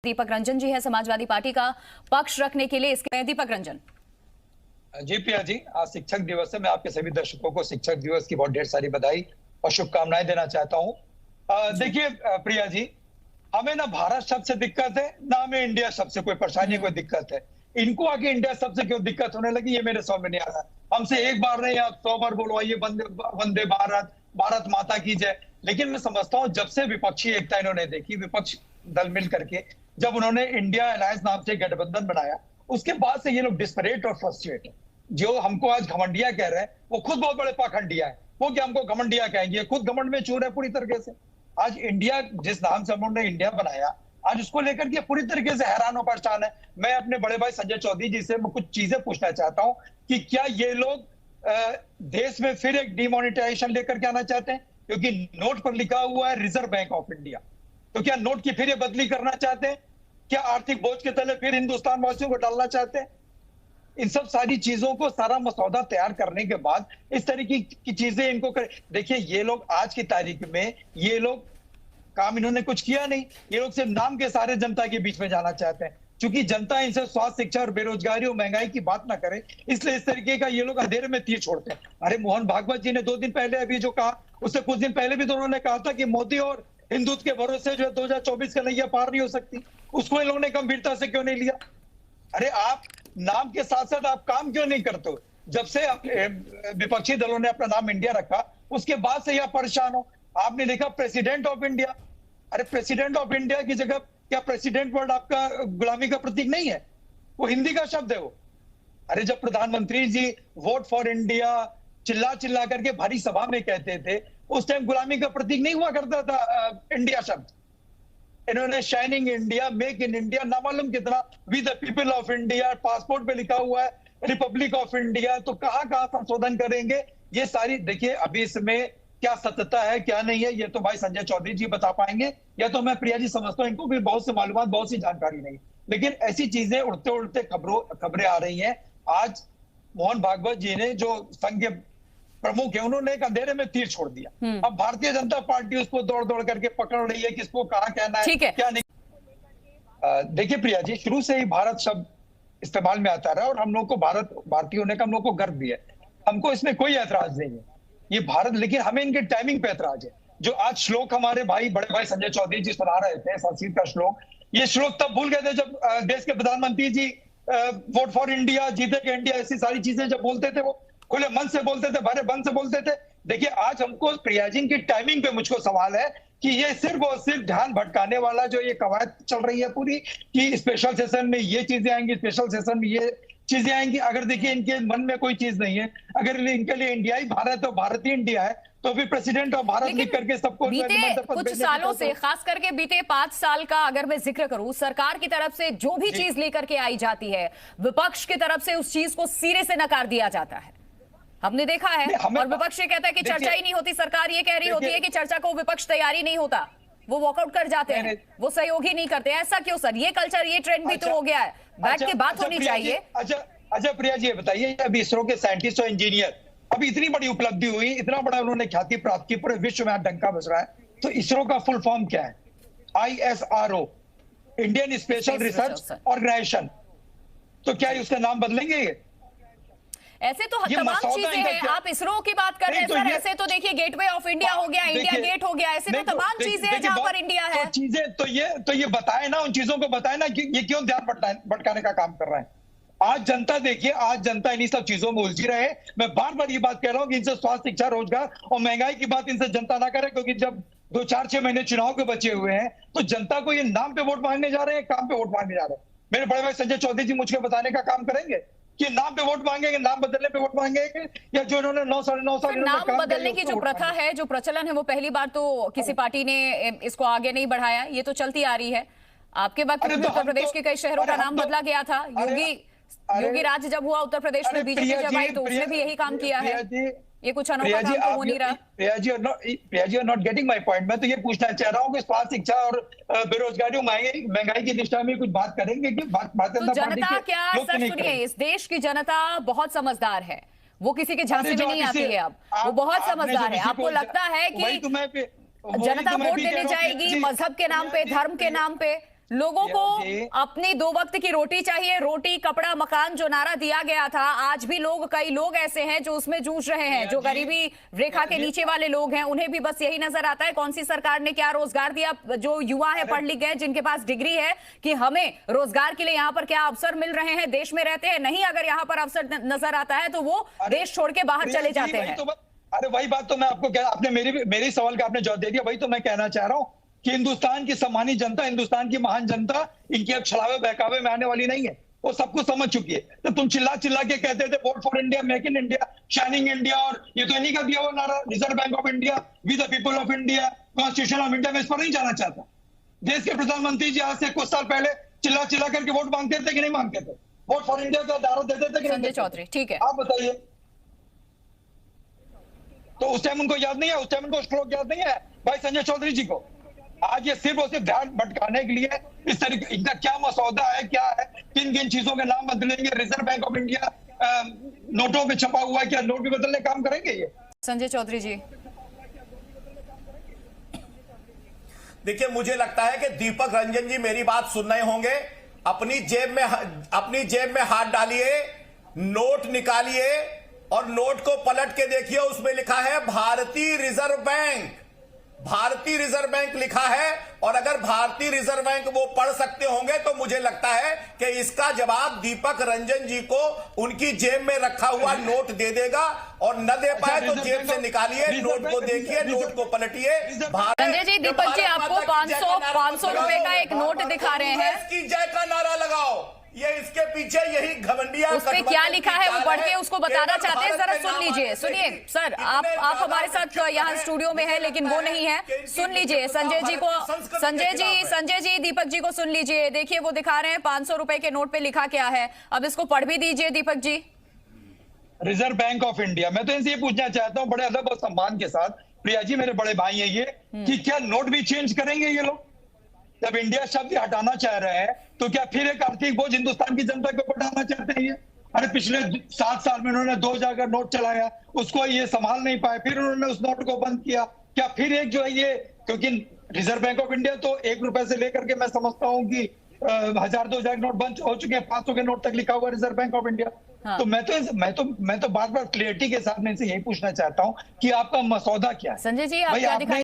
दीपक रंजन जी है समाजवादी पार्टी का पक्ष रखने के लिए। इसके दीपक रंजन जी प्रिया जी, आज शिक्षक दिवस है। मैं आपके सभी दर्शकों को शिक्षक दिवस की बहुत ढेर सारी बधाई और शुभकामनाएं देना चाहता हूं। देखिए प्रिया जी, हमें ना भारत शब्द से दिक्कत है, ना हमें इंडिया शब्द से कोई परेशानी कोई दिक्कत है। इनको आगे इंडिया शब्द से क्यों दिक्कत होने लगी, ये मेरे समझ में नहीं आ रहा। हमसे एक बार नहीं, आप 100 बार बोलवाइए वंदे वंदे भारत, भारत माता की जय। लेकिन मैं समझता हूँ जब से विपक्षी एकता इन्होंने देखी, विपक्ष दल मिल करके जब उन्होंने इंडिया अलायंस नाम से गठबंधन बनाया, उसके बाद से ये लोग डिस्परेट और फ्रस्ट्रेट है। जो हमको आज घमंडिया कह रहे हैं, वो खुद बहुत बड़े पाखंडिया है। वो क्या हमको घमंडिया कहेंगे, खुद घमंड में चूर है पूरी तरीके से। आज इंडिया जिस नाम से उन्होंने इंडिया बनाया, आज उसको लेकर के पूरी तरीके से हैरान और परेशान है। मैं अपने बड़े भाई संजय चौधरी जी से कुछ चीजें पूछना चाहता हूं कि क्या ये लोग देश में फिर एक डिमोनेटाइजेशन लेकर के आना चाहते हैं, क्योंकि नोट पर लिखा हुआ है रिजर्व बैंक ऑफ इंडिया। तो क्या नोट की फिर ये बदली करना चाहते हैं? क्या आर्थिक बोझ के तले फिर हिंदुस्तान वासियों को डालना चाहते हैं? इन सब सारी चीजों को सारा मसौदा तैयार करने के बाद इस तरीके की चीजें इनको कर। देखिए, ये लोग आज की तारीख में ये लोग काम इन्होंने कुछ किया नहीं। ये लोग सिर्फ नाम के सारे जनता के बीच में जाना चाहते हैं। क्योंकि जनता इनसे स्वास्थ्य, शिक्षा और बेरोजगारी और महंगाई की बात ना करे, इसलिए इस तरीके का ये लोग अंधेरे में तीर छोड़ते हैं। अरे मोहन भागवत जी ने 2 दिन पहले अभी जो कहा, उससे कुछ दिन पहले भी तो उन्होंने कहा था कि मोदी और हिंदुत्व के भरोसे जो है 2024 का नैया पार नहीं हो सकती। उसको इन लोगों ने गंभीरता से क्यों नहीं लिया? अरे आप नाम के साथ साथ आप काम क्यों नहीं करते हो? जब से विपक्षी दलों ने अपना नाम इंडिया रखा, उसके बाद से यह परेशान हो। आपने लिखा प्रेसिडेंट ऑफ इंडिया। अरे प्रेसिडेंट ऑफ इंडिया की जगह क्या प्रेसिडेंट वर्ड आपका गुलामी का प्रतीक नहीं है? वो हिंदी का शब्द है वो। अरे जब प्रधानमंत्री जी वोट फॉर इंडिया चिल्ला चिल्ला करके भारी सभा में कहते थे, उस टाइम गुलामी का प्रतीक नहीं हुआ करता था इंडिया शब्द। इन्होंने shining India, make in India, ना मालूम कितना, we the people of India, passport पे लिखा हुआ है रिपब्लिक ऑफ इंडिया। तो कहां कहां संशोधन करेंगे? ये सारी देखिए, अभी इसमें क्या सत्यता है क्या नहीं है, ये तो भाई संजय चौधरी जी बता पाएंगे, या तो मैं प्रिया जी समझता हूँ इनको भी बहुत सी मालूमात, बहुत सी जानकारी नहीं। लेकिन ऐसी चीजें उड़ते उड़ते खबरें आ रही हैं। आज मोहन भागवत जी ने, जो संघ प्रमुख है, उन्होंने एक अंधेरे में तीर छोड़ दिया। अब भारतीय जनता पार्टी उसको दौड़ दौड़ करके पकड़ रही है, किसको कहाँ कहना है क्या नहीं। देखिए प्रिया जी, शुरू से ही भारत शब्द इस्तेमाल में आता रहा और हम लोग को भारतीय होने का हम लोग को गर्व भी है। हमको इसमें कोई ऐतराज नहीं है ये भारत, लेकिन हमें इनके टाइमिंग पे ऐतराज है। जो आज श्लोक हमारे भाई बड़े भाई संजय चौधरी जी सुना रहे थे, संस्कृत का श्लोक, ये श्लोक तब भूल गए थे जब देश के प्रधानमंत्री जी वोट फॉर इंडिया, जीतेगा इंडिया, ऐसी सारी चीजें जब बोलते थे, वो खुले मन से बोलते थे, भरे मन से बोलते थे। देखिए आज हमको प्रिया जी की टाइमिंग पे मुझको सवाल है कि ये सिर्फ और सिर्फ ध्यान भटकाने वाला जो ये कवायद चल रही है पूरी, कि स्पेशल सेशन में ये चीजें आएंगी, स्पेशल सेशन में ये चीजें आएंगी। अगर देखिए इनके मन में कोई चीज नहीं है, अगर इनके लिए इंडिया ही भारत और भारत ही इंडिया है, तो फिर प्रेसिडेंट ऑफ भारत लिख करके सबको बीते कुछ सालों से, खास करके बीते 5 साल का अगर मैं जिक्र करूं, सरकार की तरफ से जो भी चीज लेकर के आई जाती है, विपक्ष की तरफ से उस चीज को सिरे से नकार दिया जाता है। हमने देखा है। और विपक्ष ये कहता है कि चर्चा ही नहीं होती, सरकार ये कह रही होती है कि चर्चा को विपक्ष तैयारी नहीं होता, वो वॉकआउट कर जाते हैं, वो सहयोग ही नहीं करते। ऐसा क्यों सर? ये कल्चर, ये ट्रेंड भी तो हो गया है, बैठ के बात होनी चाहिए। अच्छा प्रिया जी, ये बताइए, अभी इसरो के साइंटिस्ट और इंजीनियर, अभी इतनी बड़ी उपलब्धि हुई, इतना बड़ा उन्होंने ख्याति प्राप्त की, पूरे विश्व में डंका बज रहा है, तो इसरो का फुल फॉर्म क्या है? ISRO, Indian special research organisation. तो क्या उसका नाम बदलेंगे? ऐसे तो तमाम चीजें हैं। आप इसरो की बात कर रहे हैं सर, ऐसे तो देखिए गेटवे ऑफ इंडिया हो गया, इंडिया गेट हो गया, ऐसे तो तमाम चीजें हैं जहां पर इंडिया है। चीजें तो ये बताए ना, उन चीजों को बताए ना कि ये क्यों ध्यान भटकाने का काम कर रहे हैं। आज जनता देखिए, आज जनता इन्हीं सब चीजों में उलझी रहे। मैं बार बार ये बात कह रहा हूँ कि इनसे स्वास्थ्य, शिक्षा, रोजगार और महंगाई की बात इनसे जनता ना करे, क्योंकि जब 2, 4, 6 महीने चुनाव के बचे हुए हैं, तो जनता को ये नाम पे वोट मांगने जा रहे हैं, काम पे वोट मांगने जा रहे हैं। मेरे बड़े भाई संजय चौधरी जी मुझको बताने का काम करेंगे कि नाम पे वोट मांगेंगे, नाम बदलने पे वोट मांगेंगे, या जो इन्होंने 9 साढ़े 9 साल नाम बदलने की जो प्रथा है, जो प्रचलन है, वो पहली बार तो किसी पार्टी ने इसको आगे नहीं बढ़ाया, ये तो चलती आ रही है। आपके वक्त में उत्तर प्रदेश के कई शहरों का नाम बदला गया था। योगी राज जब हुआ उत्तर प्रदेश में, बीजेपी जब आई, तो उसने भी यही काम किया है। ये कुछ अनोखा काम तो हो नहीं रहा। Priya ji are not getting my point. मैं तो ये पूछना चाह रहा हूँ कि स्वास्थ्य, शिक्षा और बेरोजगारी और महंगाई की दिशा में कुछ बात करेंगे कि तो जनता क्या सर, सुनिए, इस देश की जनता बहुत समझदार है, वो किसी के झांसे में नहीं आती है। अब वो बहुत समझदार है। आपको लगता है कि जनता वोट देने जाएगी मजहब के नाम पे, धर्म के नाम पे? लोगों को ये अपनी 2 वक्त की रोटी चाहिए, रोटी कपड़ा मकान जो नारा दिया गया था, आज भी कई लोग ऐसे हैं जो उसमें जूझ रहे हैं, जो गरीबी रेखा के नीचे वाले लोग हैं, उन्हें भी बस यही नजर आता है कौन सी सरकार ने क्या रोजगार दिया। जो युवा है, पढ़ लिख गए, जिनके पास डिग्री है, कि हमें रोजगार के लिए यहाँ पर क्या अवसर मिल रहे हैं, देश में रहते हैं, नहीं अगर यहाँ पर अवसर नजर आता है तो वो देश छोड़ के बाहर चले जाते हैं। अरे वही बात तो मैं आपको कह, आपने मेरी सवाल का आपने जवाब दे दिया। वही तो मैं कहना चाह रहा हूँ कि हिंदुस्तान की सम्मानित जनता, हिंदुस्तान की महान जनता इनके अब छलावे बहकावे में आने वाली नहीं है, वो सब कुछ समझ चुकी है। तो तुम चिल्ला चिल्ला के कहते थे vote for India, make in India, shining India, और ये तो इन्हीं का दिया हुआ नारा, reserve bank of India, we the people of India, constitution of India. मैं इस पर नहीं जाना चाहता। देश के प्रधानमंत्री जी आज से कुछ साल पहले चिल्ला चिल्ला करके वोट मांगते थे कि नहीं मांगते थे? वोट फॉर इंडिया का नारा देते थे कि नहीं? संजय चौधरी, ठीक है, आप बताइए। तो उस टाइम उनको याद नहीं है, उस टाइम उनको श्लोक याद नहीं है भाई संजय चौधरी जी को। आज ये सिर्फ और सिर्फ ध्यान भटकाने के लिए इस तरीके, इनका क्या मसौदा है, क्या है, किन किन चीजों के नाम बदलेंगे, रिजर्व बैंक ऑफ इंडिया नोटों पे छपा हुआ है, क्या नोट भी बदलने काम करेंगे ये? संजय चौधरी जी। देखिए, मुझे लगता है कि दीपक रंजन जी मेरी बात सुन रहे होंगे। अपनी जेब में हाथ डालिए, नोट निकालिए और नोट को पलट के देखिए, उसमें लिखा है भारतीय रिजर्व बैंक। भारतीय रिजर्व बैंक लिखा है, और अगर भारतीय रिजर्व बैंक वो पढ़ सकते होंगे तो मुझे लगता है कि इसका जवाब दीपक रंजन जी को उनकी जेब में रखा हुआ नोट दे देगा, और न दे पाए तो जेब से निकालिए, नोट को देखिए, नोट को पलटिए। संजय जी, दीपक जी आपको 500 रुपए का एक नोट दिखा रहे हैं, इसकी जय का नारा लगाओ। ये इसके पीछे यही घमंडिया, उस पे क्या लिखा है वो पढ़ के उसको बताना चाहते हैं, जरा सुन लीजिए। सुनिए सर, आप हमारे साथ यहाँ स्टूडियो में है लेकिन वो नहीं है, सुन लीजिए संजय जी को। संजय जी दीपक जी को सुन लीजिए। देखिए वो दिखा रहे हैं 500 रुपए के नोट पे लिखा क्या है, अब इसको पढ़ भी दीजिए Deepak ji. Reserve bank of India. मैं तो इनसे ये पूछना चाहता हूँ बड़े अदब और सम्मान के साथ, प्रिया जी मेरे बड़े भाई हैं ये, कि क्या नोट भी चेंज करेंगे ये लोग? जब इंडिया शब्द हटाना चाह रहे हैं तो क्या फिर एक आर्थिक बोझ हिंदुस्तान की जनता को बढ़ाना चाहते हैं ये? अरे पिछले 7 साल में उन्होंने 2000 का नोट चलाया, उसको ये संभाल नहीं पाए, फिर उन्होंने उस नोट को बंद किया। क्या फिर एक जो है ये, क्योंकि रिजर्व बैंक ऑफ इंडिया तो 1 रुपए से लेकर के मैं समझता हूँ कि 1000-2000 नोट बंद हो चुके हैं, 500 के नोट तक लिखा हुआ रिजर्व बैंक ऑफ इंडिया। हाँ। तो मैं तो बार बार क्लियरिटी के साथ में इनसे यही पूछना चाहता हूँ कि आपका मसौदा क्या है? संजय जी आप भाई क्या आपने दिखा